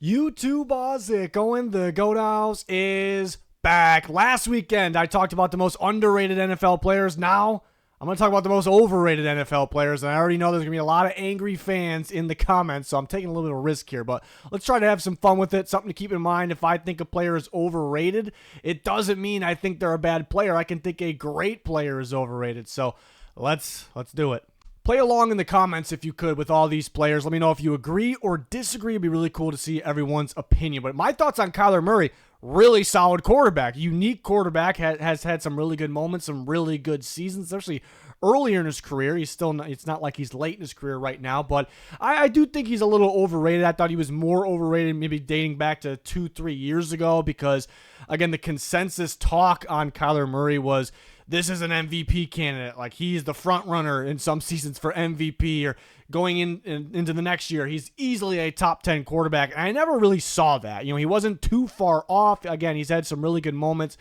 YouTube Ozic going the Goat House is back. Last weekend, I talked about the most underrated NFL players. Now, I'm going to talk about the most overrated NFL players. And I already know there's going to be a lot of angry fans in the comments, so I'm taking a little bit of risk here. But let's try to have some fun with it. Something to keep in mind. If I think a player is overrated, it doesn't mean I think they're a bad player. I can think a great player is overrated. So let's do it. Play along in the comments if you could with all these players. Let me know if you agree or disagree. It'd be really cool to see everyone's opinion. But my thoughts on Kyler Murray, really solid quarterback. Unique quarterback, has had some really good moments, some really good seasons, especially earlier in his career. He's still not, it's not like he's late in his career right now, but I do think he's a little overrated. I thought he was more overrated maybe dating back to 2-3 years ago because, again, the consensus talk on Kyler Murray was this is an MVP candidate. Like, he's the front runner in some seasons for MVP, or going into the next year, he's easily a top 10 quarterback. And I never really saw that. You know, he wasn't too far off. Again, he's had some really good moments,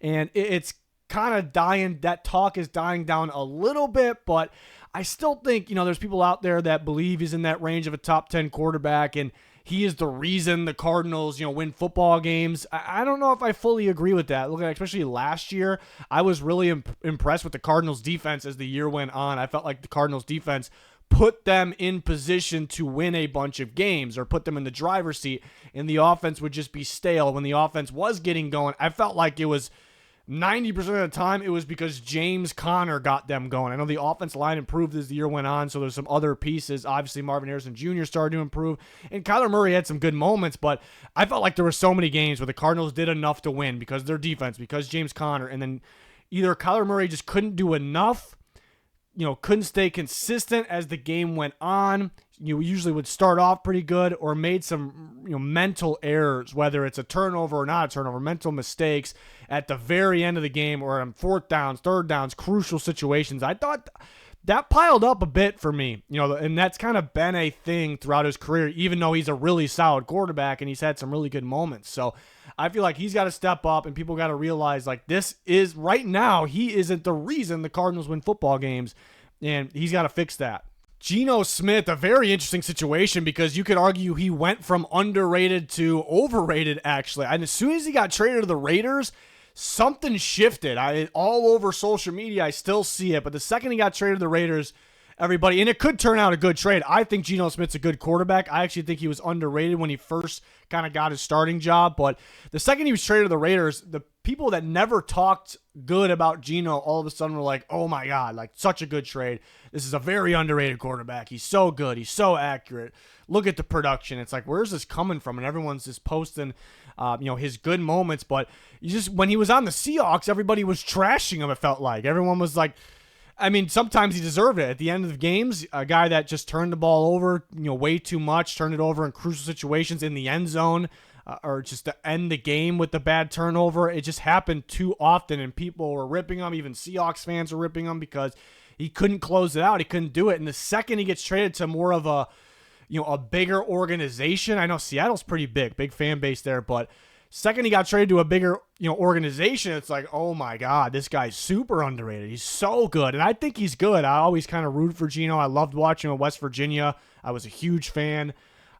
and it's kind of dying. That talk is dying down a little bit, but I still think, there's people out there that believe he's in that range of a top 10 quarterback, and he is the reason the Cardinals, win football games. I don't know if I fully agree with that. Look, especially last year, I was really impressed with the Cardinals defense as the year went on. I felt like the Cardinals defense put them in position to win a bunch of games, or put them in the driver's seat, and the offense would just be stale. When the offense was getting going, I felt like it was 90% of the time, it was because James Conner got them going. I know the offense line improved as the year went on, so there's some other pieces. Obviously, Marvin Harrison Jr. started to improve, and Kyler Murray had some good moments, but I felt like there were so many games where the Cardinals did enough to win because of their defense, because James Conner, and then either Kyler Murray just couldn't do enough, couldn't stay consistent as the game went on. You usually would start off pretty good, or made some mental errors, whether it's a turnover or not a turnover, mental mistakes at the very end of the game, or on fourth downs, third downs, crucial situations. I thought that piled up a bit for me, and that's kind of been a thing throughout his career, even though he's a really solid quarterback and he's had some really good moments. So I feel like he's got to step up, and people got to realize, like, this is right now, he isn't the reason the Cardinals win football games, and he's got to fix that. Geno Smith, a very interesting situation, because you could argue he went from underrated to overrated, actually. And as soon as he got traded to the Raiders, something shifted. All over social media, I still see it. But the second he got traded to the Raiders, everybody, and it could turn out a good trade. I think Geno Smith's a good quarterback. I actually think he was underrated when he first kind of got his starting job. But the second he was traded to the Raiders, the people that never talked good about Geno all of a sudden were like, oh my God, like, such a good trade. This is a very underrated quarterback. He's so good. He's so accurate. Look at the production. It's like, where's this coming from? And everyone's just posting, his good moments. But when he was on the Seahawks, everybody was trashing him, it felt like. Everyone was like, I mean, sometimes he deserved it. At the end of the games, a guy that just turned the ball over, way too much, turned it over in crucial situations in the end zone, or just to end the game with the bad turnover. It just happened too often, and people were ripping him. Even Seahawks fans were ripping him because he couldn't close it out. He couldn't do it. And the second he gets traded to more of a bigger organization, I know Seattle's pretty big fan base there, but second he got traded to a bigger, organization, it's like, oh my God, this guy's super underrated. He's so good. And I think he's good. I always kind of root for Geno. I loved watching him at West Virginia. I was a huge fan.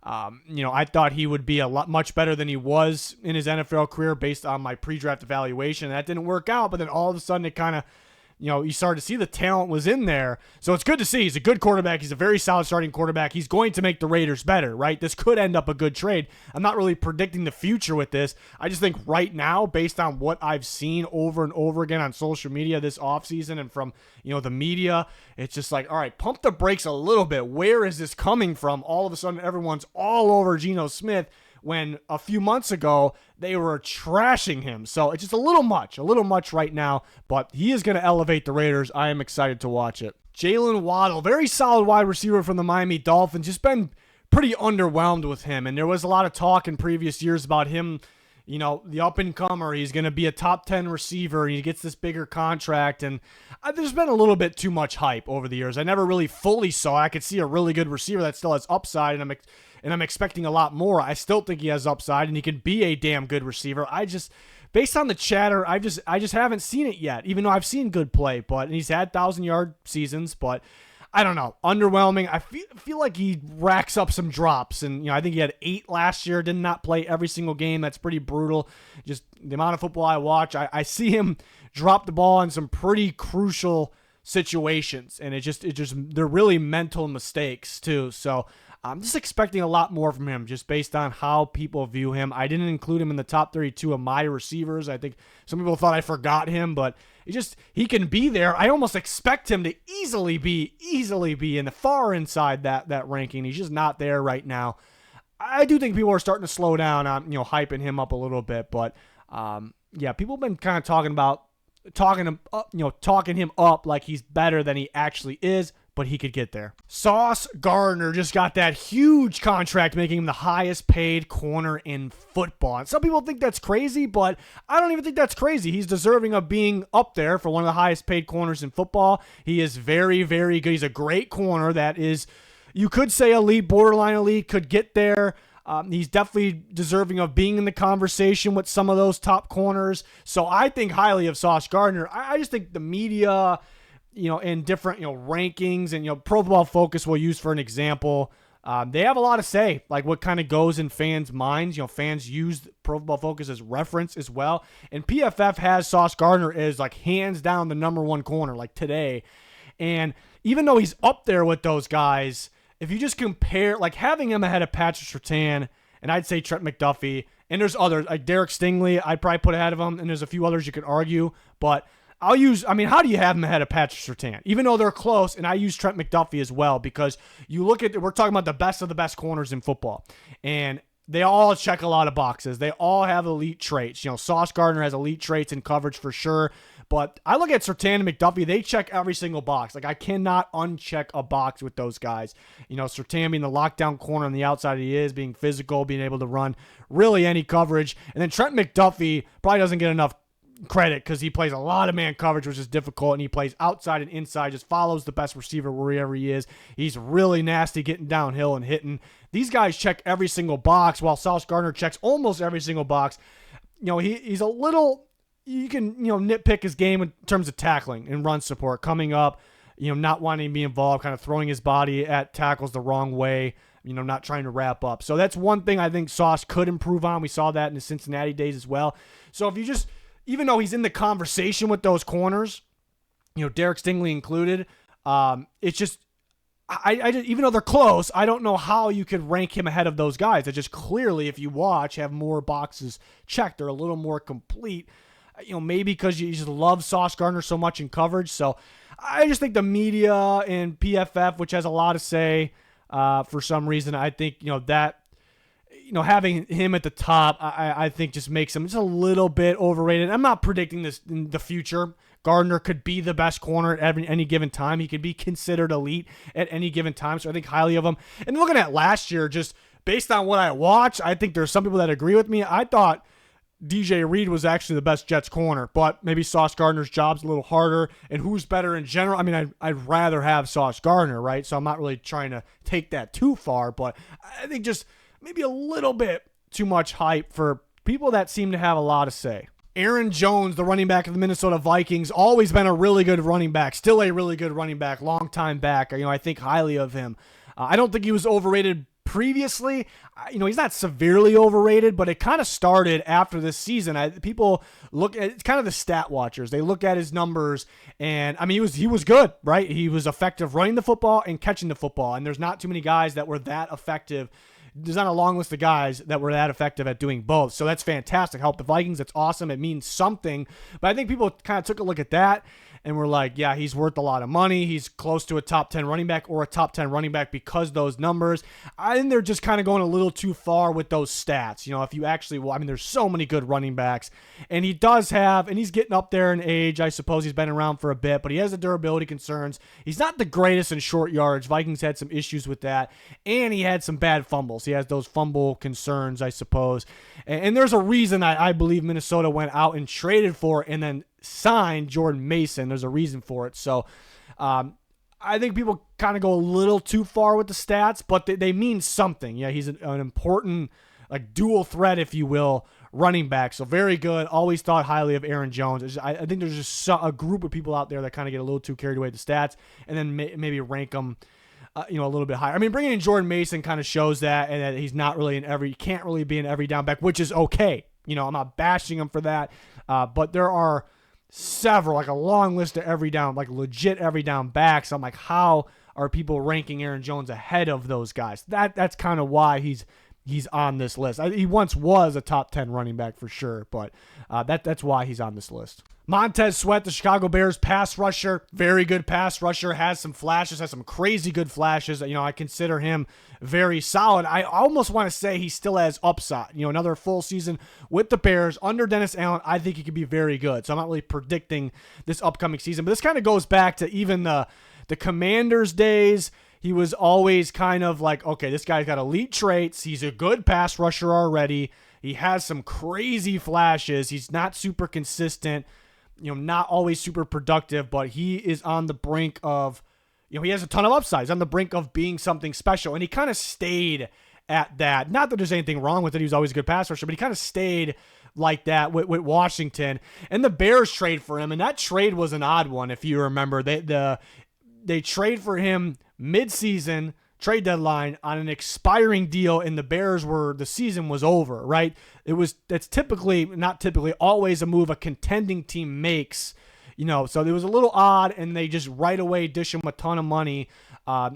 I thought he would be much better than he was in his NFL career based on my pre-draft evaluation. That didn't work out, but then all of a sudden it kind of, you started to see the talent was in there. So it's good to see. He's a good quarterback. He's a very solid starting quarterback. He's going to make the Raiders better, right? This could end up a good trade. I'm not really predicting the future with this. I just think right now, based on what I've seen over and over again on social media this offseason and from, the media, it's just like, all right, pump the brakes a little bit. Where is this coming from? All of a sudden, everyone's all over Geno Smith, when a few months ago they were trashing him. So it's just a little much right now, but he is going to elevate the Raiders. I am excited to watch it. Jalen Waddle, very solid wide receiver from the Miami Dolphins, just been pretty underwhelmed with him. And there was a lot of talk in previous years about him, the up-and-comer. He's going to be a top 10 receiver, and he gets this bigger contract. And there's been a little bit too much hype over the years. I never really fully saw. I could see a really good receiver that still has upside, and I'm expecting a lot more. I still think he has upside, and he can be a damn good receiver. Based on the chatter, I just haven't seen it yet, even though I've seen good play. And he's had 1,000-yard seasons, but I don't know, underwhelming. I feel like he racks up some drops, and I think he had 8 last year. Did not play every single game. That's pretty brutal. Just the amount of football I watch, I see him drop the ball in some pretty crucial situations, and it just they're really mental mistakes too. So I'm just expecting a lot more from him, just based on how people view him. I didn't include him in the top 32 of my receivers. I think some people thought I forgot him, but he can be there. I almost expect him to easily be in the far inside that ranking. He's just not there right now. I do think people are starting to slow down on hyping him up a little bit, but people have been kind of talking him up like he's better than he actually is, but he could get there. Sauce Gardner just got that huge contract, making him the highest paid corner in football. And some people think that's crazy, but I don't even think that's crazy. He's deserving of being up there for one of the highest paid corners in football. He is very, very good. He's a great corner that is, you could say elite, borderline elite, could get there. He's definitely deserving of being in the conversation with some of those top corners. So I think highly of Sauce Gardner. I just think the media, in different, rankings and, Pro Football Focus we'll use for an example. They have a lot to say, like what kind of goes in fans' minds. Fans use Pro Football Focus as reference as well. And PFF has Sauce Gardner as like hands down the number one corner like today. And even though he's up there with those guys, if you just compare, like having him ahead of Patrick Surtain, and I'd say Trent McDuffie, and there's others, like Derek Stingley, I'd probably put ahead of him, and there's a few others you could argue, but how do you have him ahead of Patrick Surtain? Even though they're close, and I use Trent McDuffie as well, because we're talking about the best of the best corners in football, and they all check a lot of boxes. They all have elite traits. Sauce Gardner has elite traits in coverage for sure. But I look at Surtain and McDuffie, they check every single box. Like, I cannot uncheck a box with those guys. Surtain being the lockdown corner on the outside he is, being physical, being able to run really any coverage. And then Trent McDuffie probably doesn't get enough credit because he plays a lot of man coverage, which is difficult, and he plays outside and inside, just follows the best receiver wherever he is. He's really nasty getting downhill and hitting. These guys check every single box, while Sauce Gardner checks almost every single box. He's a little... You can, nitpick his game in terms of tackling and run support, coming up, not wanting to be involved, kind of throwing his body at tackles the wrong way, not trying to wrap up. So that's one thing I think Sauce could improve on. We saw that in the Cincinnati days as well. So if you just, even though he's in the conversation with those corners, Derek Stingley included, it's just, I just, even though they're close, I don't know how you could rank him ahead of those guys that just clearly, if you watch, have more boxes checked. They're a little more complete. Maybe because you just love Sauce Gardner so much in coverage. So I just think the media and PFF, which has a lot to say for some reason, I think, that, having him at the top, I think just makes him just a little bit overrated. I'm not predicting this in the future. Gardner could be the best corner at any given time. He could be considered elite at any given time. So I think highly of him. And looking at last year, just based on what I watched, I think there's some people that agree with me. I thought DJ Reed was actually the best Jets corner, but maybe Sauce Gardner's job's a little harder. And who's better in general? I mean, I'd rather have Sauce Gardner, right? So I'm not really trying to take that too far, but I think just maybe a little bit too much hype for people that seem to have a lot to say. Aaron Jones, the running back of the Minnesota Vikings, always been a really good running back, still a really good running back, long time back. I think highly of him. I don't think he was overrated previously. He's not severely overrated, but it kind of started after this season. People look at, it's kind of the stat watchers. They look at his numbers, and I mean, he was good, right? He was effective running the football and catching the football, and there's not too many guys that were that effective. There's not a long list of guys that were that effective at doing both. So that's fantastic. Help the Vikings. That's awesome. It means something. But I think people kind of took a look at that and were like, yeah, he's worth a lot of money. He's close to a top 10 running back or a top 10 running back because those numbers. I think they're just kind of going a little too far with those stats. If you actually, there's so many good running backs. And he does have, and he's getting up there in age. I suppose he's been around for a bit, but he has the durability concerns. He's not the greatest in short yards. Vikings had some issues with that. And he had some bad fumbles. He has those fumble concerns, I suppose. And there's a reason I believe Minnesota went out and traded for and then signed Jordan Mason. There's a reason for it. So I think people kind of go a little too far with the stats, but they mean something. Yeah, he's an important like dual threat, if you will, running back. So very good. Always thought highly of Aaron Jones. I think there's just a group of people out there that kind of get a little too carried away with the stats, and then maybe rank them a little bit higher. I mean, bringing in Jordan Mason kind of shows that, and that he's not really can't really be an every down back, which is okay. I'm not bashing him for that, but there are several, like a long list of every down, like legit every down backs. I'm like, how are people ranking Aaron Jones ahead of those guys? That's kind of why he's on this list. He once was a top 10 running back for sure, but that's why he's on this list. Montez Sweat, the Chicago Bears pass rusher, very good pass rusher, has some flashes, has some crazy good flashes. I consider him very solid. I almost want to say he still has upside. Another full season with the Bears under Dennis Allen, I think he could be very good. So I'm not really predicting this upcoming season, but this kind of goes back to even the Commanders days. He was always kind of like, okay, this guy's got elite traits. He's a good pass rusher already. He has some crazy flashes. He's not super consistent, not always super productive, but he is on the brink of, he has a ton of upsides, on the brink of being something special. And he kind of stayed at that. Not that there's anything wrong with it. He was always a good pass rusher, but he kind of stayed like that with Washington. And the Bears trade for him, and that trade was an odd one, if you remember. They trade for him mid-season, trade deadline, on an expiring deal, and the Bears the season was over, right? That's always a move a contending team makes, so it was a little odd, and they just right away dish him a ton of money.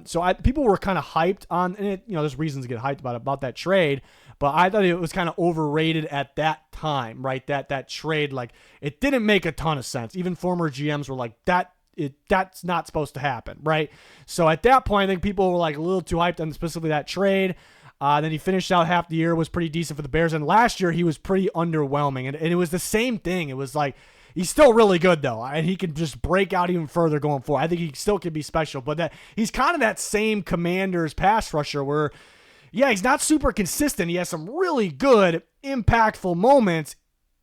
So people were kind of hyped on, and it, there's reasons to get hyped about that trade, but I thought it was kind of overrated at that time, right? That trade, like, it didn't make a ton of sense. Even former GMs were like, that's not supposed to happen, right? So at that point, I think people were like a little too hyped on specifically that trade. Then he finished out half the year, was pretty decent for the Bears. And last year, he was pretty underwhelming. And it was the same thing. It was like, he's still really good, though. And he can just break out even further going forward. I think he still could be special. But he's kind of that same Commanders pass rusher where, yeah, he's not super consistent. He has some really good, impactful moments.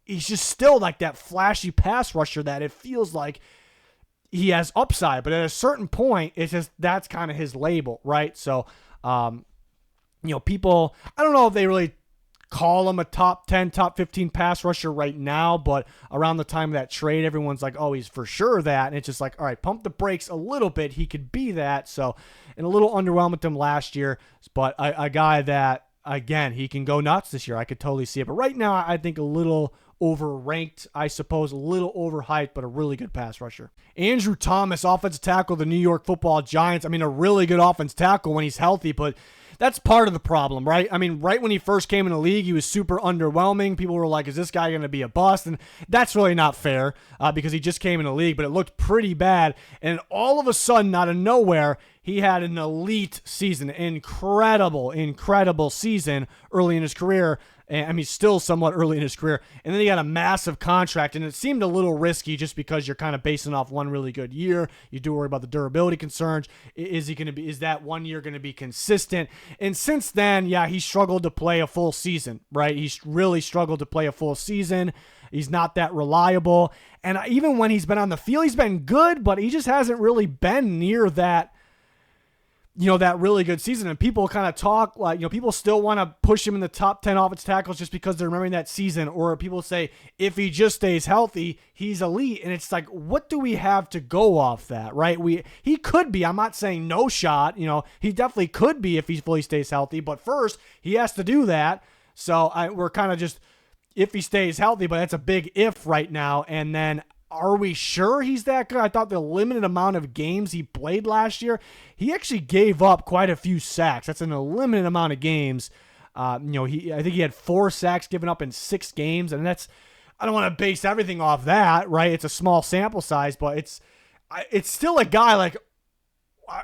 He's just still like that flashy pass rusher that it feels like he has upside, but at a certain point, it's just that's kind of his label, right? So, people, I don't know if they really call him a top 10, top 15 pass rusher right now, but around the time of that trade, everyone's like, oh, he's for sure that. And it's just like, all right, pump the brakes a little bit. He could be that. So, and a little underwhelmed with him last year, but a guy that, again, he can go nuts this year. I could totally see it. But right now, I think a little overranked, I suppose, a little overhyped, but a really good pass rusher. Andrew Thomas, offensive tackle of the New York Football Giants. I mean, a really good offensive tackle when he's healthy, but that's part of the problem, right? I mean, right when he first came in the league, he was super underwhelming. People were like, is this guy going to be a bust? And that's really not fair because he just came in the league, but it looked pretty bad. And all of a sudden, out of nowhere, he had an elite season, incredible season early in his career. I mean, still somewhat early in his career. And then he got a massive contract, and it seemed a little risky just because you're kind of basing off one really good year. You do worry about the durability concerns. Is that 1 year going to be consistent? And since then, yeah, he struggled to play a full season, right? He's really struggled to play a full season. He's not that reliable. And even when he's been on the field, he's been good, but he just hasn't really been near that, that really good season. And people kind of talk like, people still want to push him in the top 10 offensive tackles just because they're remembering that season. Or people say, if he just stays healthy, he's elite. And it's like, what do we have to go off that, right? He could be. I'm not saying no shot. He definitely could be if he fully stays healthy. But first, he has to do that. So we're kind of just, if he stays healthy, but that's a big if right now. And then, are we sure he's that good? I thought the limited amount of games he played last year, he actually gave up quite a few sacks. That's in a limited amount of games. I think he had 4 sacks given up in 6 games, and I don't want to base everything off that, right? It's a small sample size, but it's still a guy like,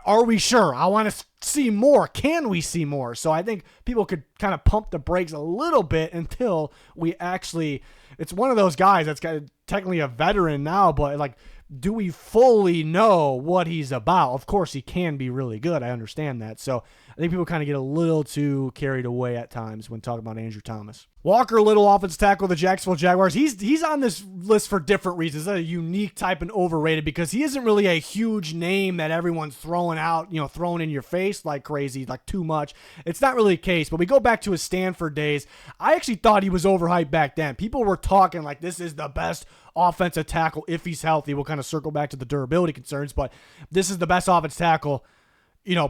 are we sure? I want to see more. Can we see more? So I think people could kind of pump the brakes a little bit until we actually, it's one of those guys that's technically a veteran now, but like, do we fully know what he's about? Of course, he can be really good. I understand that. So I think people kind of get a little too carried away at times when talking about Andrew Thomas. Walker Little, offensive tackle of the Jacksonville Jaguars. He's on this list for different reasons. He's a unique type and overrated because he isn't really a huge name that everyone's throwing out, throwing in your face like crazy, like too much. It's not really the case, but we go back to his Stanford days. I actually thought he was overhyped back then. People were talking like this is the best offensive tackle if he's healthy. We'll kind of circle back to the durability concerns, but this is the best offensive tackle,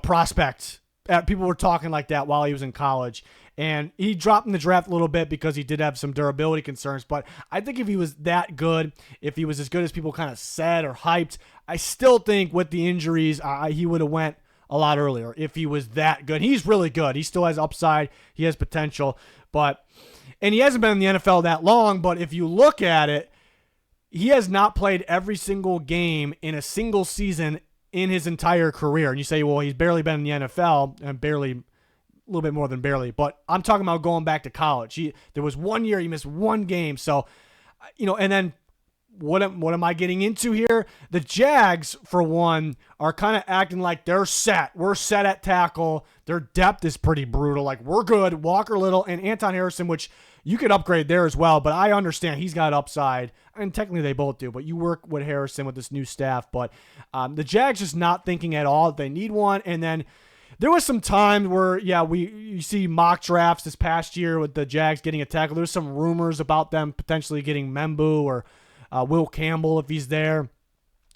prospect. People were talking like that while he was in college. And he dropped in the draft a little bit because he did have some durability concerns. But I think if he was that good, if he was as good as people kind of said or hyped, I still think with the injuries, he would have went a lot earlier if he was that good. He's really good. He still has upside. He has potential. And he hasn't been in the NFL that long. But if you look at it, he has not played every single game in a single season in his entire career. And you say, well, he's barely been in the NFL, and barely, a little bit more than barely, but I'm talking about going back to college. There was 1 year he missed one game. So, and then what am I getting into here? The Jags, for one, are kind of acting like they're set. We're set at tackle. Their depth is pretty brutal. Like, we're good. Walker Little and Anton Harrison, which you could upgrade there as well, but I understand he's got upside, and technically they both do, but you work with Harrison with this new staff. But the Jags just not thinking at all that they need one. And then there was some time where, you see mock drafts this past year with the Jags getting a tackle. There's some rumors about them potentially getting Membu or Will Campbell if he's there.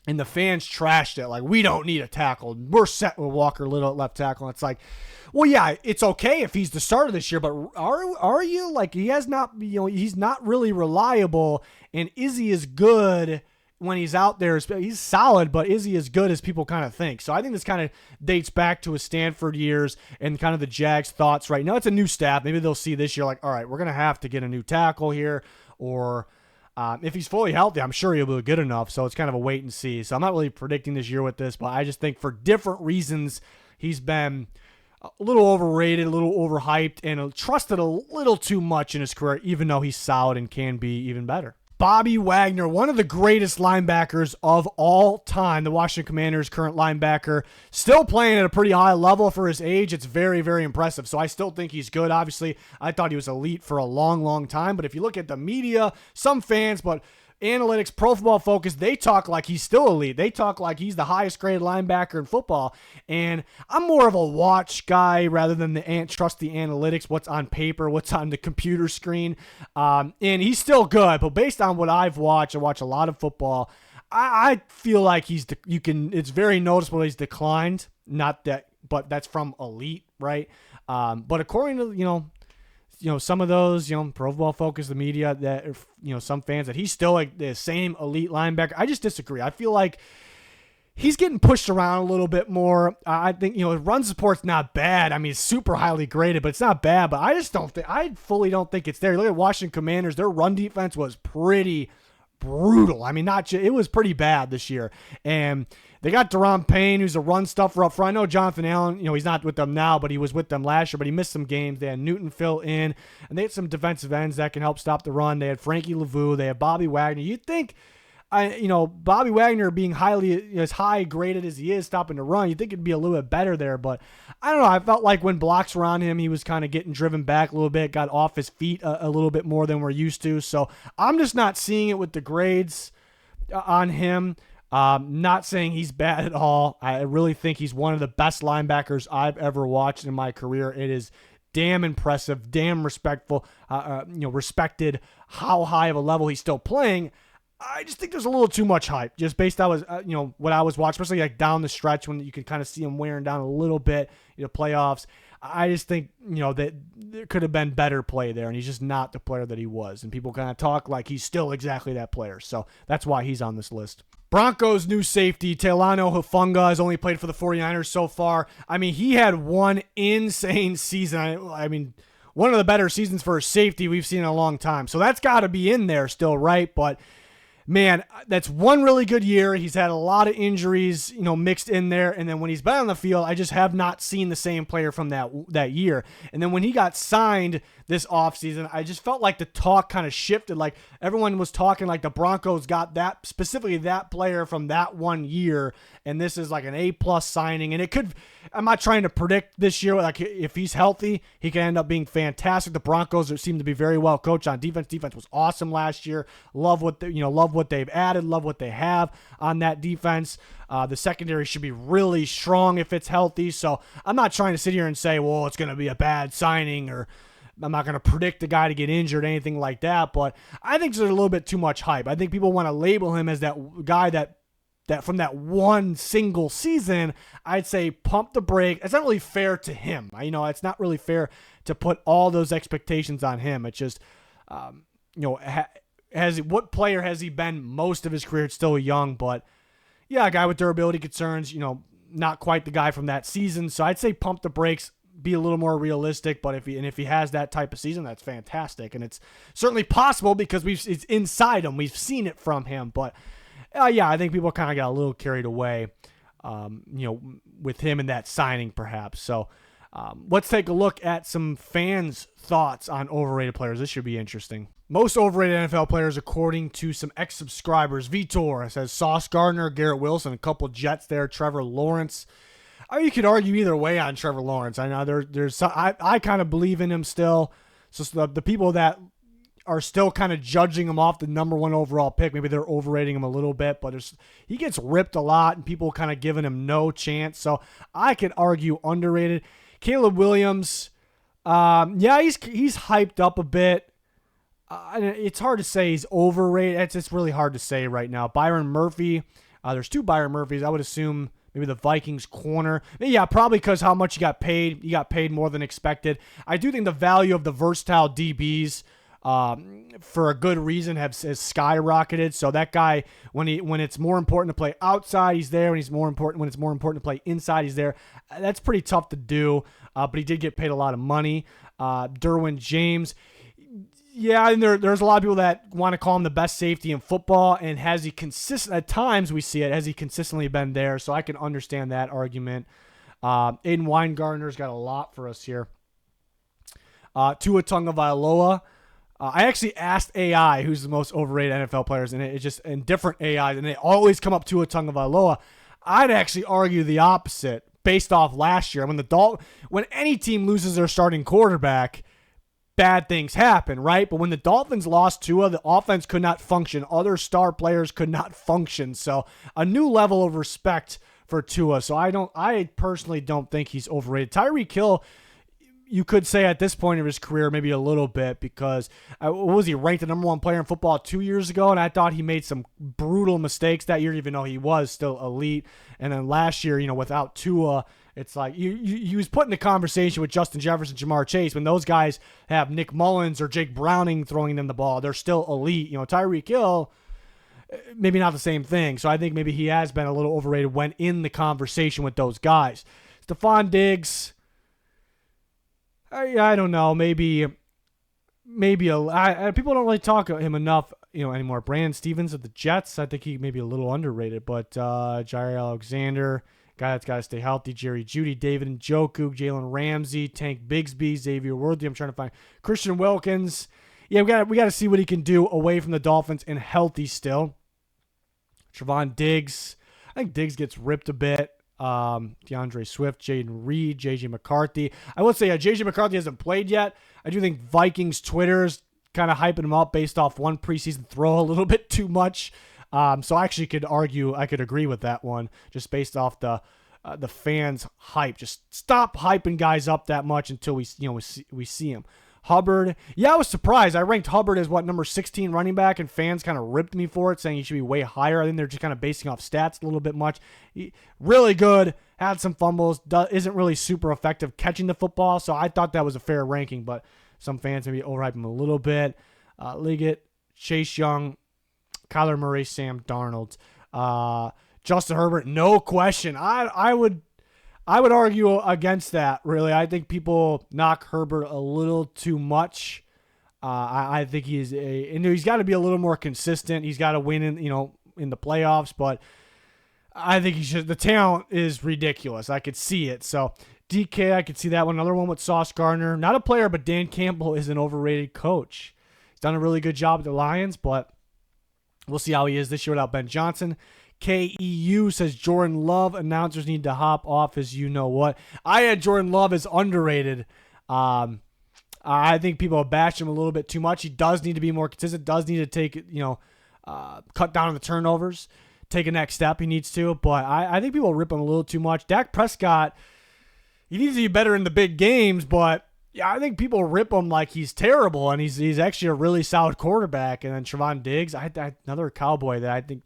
And the fans trashed it. Like, we don't need a tackle. We're set with Walker Little at left tackle. And it's like, well, yeah, it's okay if he's the starter this year, but are you? Like, he has not, he's not really reliable. And is he as good when he's out there? He's solid, but is he as good as people kind of think? So I think this kind of dates back to his Stanford years and kind of the Jags' thoughts right now. It's a new staff. Maybe they'll see this year like, all right, we're going to have to get a new tackle here. Or if he's fully healthy, I'm sure he'll be good enough. So it's kind of a wait and see. So I'm not really predicting this year with this, but I just think for different reasons, he's been a little overrated, a little overhyped, and trusted a little too much in his career, even though he's solid and can be even better. Bobby Wagner, one of the greatest linebackers of all time, the Washington Commanders' current linebacker, still playing at a pretty high level for his age. It's very, very impressive. So I still think he's good. Obviously, I thought he was elite for a long, long time. But if you look at the media, some fans, but analytics, Pro Football Focus, they talk like he's still elite. They talk like he's the highest graded linebacker in football. And I'm more of a watch guy rather than trust the analytics, what's on paper, what's on the computer screen. And he's still good, but based on what I've watched, I watch a lot of football. I feel like it's very noticeable he's declined. Not that, but that's from elite, right? But according to, some of those, Pro Football Focus, the media, that, some fans, that he's still like the same elite linebacker. I just disagree. I feel like he's getting pushed around a little bit more. I think, run support's not bad. I mean, it's super highly graded, but it's not bad. But I fully don't think it's there. You look at Washington Commanders, their run defense was pretty brutal. I mean, it was pretty bad this year. And they got Deron Payne, who's a run stuffer up front. I know Jonathan Allen, he's not with them now, but he was with them last year, but he missed some games. They had Newton fill in, and they had some defensive ends that can help stop the run. They had Frankie Lavu. They had Bobby Wagner. You'd think, Bobby Wagner being as high graded as he is stopping the run, you'd think it'd be a little bit better there, but I don't know. I felt like when blocks were on him, he was kind of getting driven back a little bit, got off his feet a little bit more than we're used to. So I'm just not seeing it with the grades on him. Not saying he's bad at all. I really think he's one of the best linebackers I've ever watched in my career. It is damn impressive, damn respectful, respected how high of a level he's still playing. I just think there's a little too much hype just based on what I was watching, especially like down the stretch when you can kind of see him wearing down a little bit, playoffs. I just think, that there could have been better play there, and he's just not the player that he was. And people kind of talk like he's still exactly that player. So that's why he's on this list. Broncos new safety, Telano Hufanga, has only played for the 49ers so far. I mean, he had one insane season. I mean, one of the better seasons for a safety we've seen in a long time. So that's got to be in there still, right? But man, that's one really good year. He's had a lot of injuries, mixed in there. And then when he's been on the field, I just have not seen the same player from that year. And then when he got signed this offseason. I just felt like the talk kind of shifted. Like everyone was talking like the Broncos got that, specifically that player from that 1 year, and this is like an A+ signing. And it could, I'm not trying to predict this year, like if he's healthy, he can end up being fantastic. The Broncos seem to be very well coached on defense. Defense was awesome last year. Love what love what they've added, love what they have on that defense. The secondary should be really strong if it's healthy. So I'm not trying to sit here and say, well, it's going to be a bad signing, or I'm not going to predict the guy to get injured, anything like that. But I think there's a little bit too much hype. I think people want to label him as that guy that from that one single season. I'd say pump the brake. It's not really fair to him. It's not really fair to put all those expectations on him. It's just, what player has he been most of his career? It's still young, but yeah, a guy with durability concerns, not quite the guy from that season. So I'd say pump the brakes, be a little more realistic. But if he has that type of season, that's fantastic. And it's certainly possible because it's inside him. We've seen it from him. But I think people kind of got a little carried away, with him and that signing perhaps. So let's take a look at some fans' thoughts on overrated players. This should be interesting. Most overrated NFL players, according to some ex-subscribers. Vitor says Sauce Gardner, Garrett Wilson, a couple Jets there, Trevor Lawrence. You could argue either way on Trevor Lawrence. I know I kind of believe in him still. So the people that are still kind of judging him off the number 1 overall pick, maybe they're overrating him a little bit, but he gets ripped a lot and people kind of giving him no chance. So I could argue underrated. Caleb Williams, he's hyped up a bit. It's hard to say he's overrated. It's really hard to say right now. Byron Murphy, there's 2 Byron Murphys. I would assume maybe the Vikings corner. Yeah, probably because how much he got paid. He got paid more than expected. I do think the value of the versatile DBs, for a good reason, has skyrocketed. So that guy, when it's more important to play outside, he's there. When it's more important to play inside, he's there. That's pretty tough to do. But he did get paid a lot of money. Derwin James. Yeah, and there's a lot of people that want to call him the best safety in football, and has he at times we see it, has he consistently been there? So I can understand that argument. Aiden Weingartner's got a lot for us here. Tua Tagovailoa. I actually asked AI who's the most overrated NFL players, and it's just in different AIs, and they always come up Tua Tagovailoa. I'd actually argue the opposite based off last year. When any team loses their starting quarterback, bad things happen, right? But when the Dolphins lost Tua, the offense could not function. Other star players could not function. So a new level of respect for Tua. So I personally don't think he's overrated. Tyreek Hill, you could say at this point of his career, maybe a little bit, because what was he, ranked the number 1 player in football 2 years ago? And I thought he made some brutal mistakes that year, even though he was still elite. And then last year, without Tua, it's like he was put in the conversation with Justin Jefferson, Jamar Chase. When those guys have Nick Mullins or Jake Browning throwing them the ball, they're still elite. Tyreek Hill, maybe not the same thing. So I think maybe he has been a little overrated when in the conversation with those guys. Stephon Diggs, I don't know. Maybe people don't really talk about him enough, anymore. Brandon Stevens of the Jets, I think he may be a little underrated. But Jair Alexander, guy that's got to stay healthy. Jerry Jeudy, David Njoku, Jalen Ramsey, Tank Bigsby, Xavier Worthy. I'm trying to find Christian Wilkins. Yeah, we got to see what he can do away from the Dolphins and healthy still. Trevon Diggs. I think Diggs gets ripped a bit. DeAndre Swift, Jaden Reed, JJ McCarthy. I would say JJ McCarthy hasn't played yet. I do think Vikings Twitter's kind of hyping him up based off one preseason throw a little bit too much. So I actually could argue, I could agree with that one, just based off the fans' hype. Just stop hyping guys up that much until we see him. Hubbard, I was surprised. I ranked Hubbard as number 16 running back, and fans kind of ripped me for it, saying he should be way higher. I think they're just kind of basing off stats a little bit much. Really good, had some fumbles, isn't really super effective catching the football, so I thought that was a fair ranking, but some fans maybe overhype him a little bit. Liggett, Chase Young, Kyler Murray, Sam Darnold. Justin Herbert, no question. I would argue against that, really. I think people knock Herbert a little too much. I think he's got to be a little more consistent. He's got to win in the playoffs, but I think the talent is ridiculous. I could see it. So DK, I could see that one. Another one with Sauce Gardner. Not a player, but Dan Campbell is an overrated coach. He's done a really good job with the Lions, but we'll see how he is this year without Ben Johnson. KEU says Jordan Love, announcers need to hop off as you know what. I had Jordan Love as underrated. I think people have bashed him a little bit too much. He does need to be more consistent, does need to take, cut down on the turnovers, take a next step. He needs to, but I think people rip him a little too much. Dak Prescott, he needs to be better in the big games, but yeah, I think people rip him like he's terrible, and he's actually a really solid quarterback. And then Trevon Diggs, another Cowboy that I think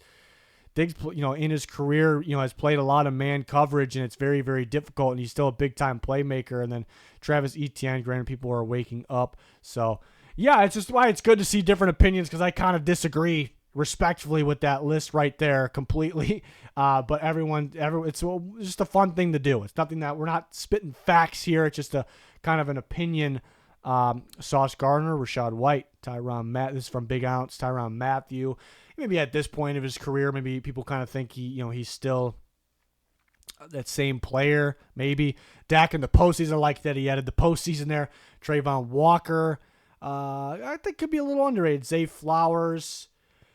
Diggs, in his career, has played a lot of man coverage, and it's very, very difficult, and he's still a big-time playmaker. And then Travis Etienne, granted, people are waking up. So, yeah, it's just why it's good to see different opinions, because I kind of disagree respectfully with that list right there completely. But it's just a fun thing to do. It's nothing that we're not spitting facts here. It's just a kind of an opinion. Sauce Gardner, Rachaad White, this is from Big Ounce, Tyrann Mathieu. Maybe at this point of his career, maybe people kind of think he's still that same player. Maybe Dak in the postseason, like that he added the postseason there. Trayvon Walker, I think could be a little underrated. Zay Flowers,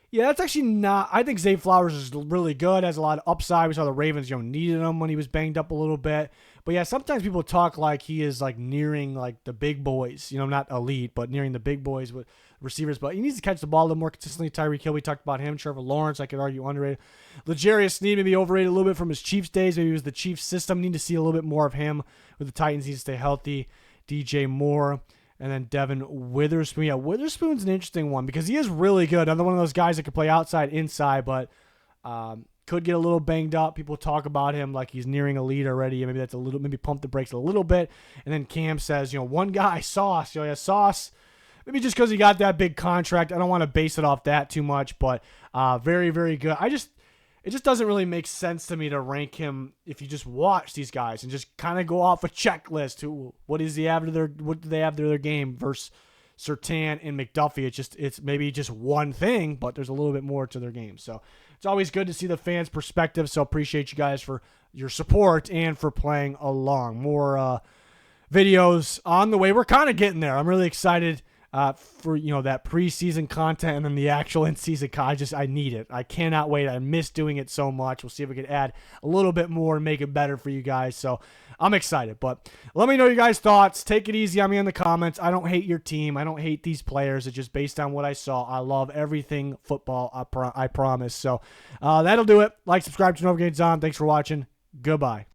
yeah, that's actually not. I think Zay Flowers is really good, has a lot of upside. We saw the Ravens, needed him when he was banged up a little bit. But yeah, sometimes people talk like he is like nearing like the big boys, not elite, but nearing the big boys with receivers. But he needs to catch the ball a little more consistently. Tyreek Hill, we talked about him. Trevor Lawrence, I could argue underrated. L'Jarius Sneed maybe overrated a little bit from his Chiefs days. Maybe it was the Chiefs system. Need to see a little bit more of him with the Titans. He needs to stay healthy. DJ Moore. And then Devin Witherspoon. Yeah, Witherspoon's an interesting one because he is really good. Another one of those guys that can play outside, inside, but could get a little banged up. People talk about him like he's nearing elite already. Maybe that's maybe pump the brakes a little bit. And then Cam says, one guy, Sauce. Sauce, maybe just because he got that big contract. I don't want to base it off that too much, but very, very good. It just doesn't really make sense to me to rank him if you just watch these guys and just kind of go off a checklist. What do they have to their game versus Surtain and McDuffie? It's maybe just one thing, but there's a little bit more to their game. So it's always good to see the fans' perspective. So appreciate you guys for your support and for playing along. More videos on the way. We're kind of getting there. I'm really excited for that preseason content and then the actual in-season content. I need it. I cannot wait. I miss doing it so much. We'll see if we can add a little bit more and make it better for you guys. So I'm excited. But let me know your guys' thoughts. Take it easy on me in the comments. I don't hate your team. I don't hate these players. It's just based on what I saw. I love everything football. I promise. So that'll do it. Like, subscribe, turn notifications on. Thanks for watching. Goodbye.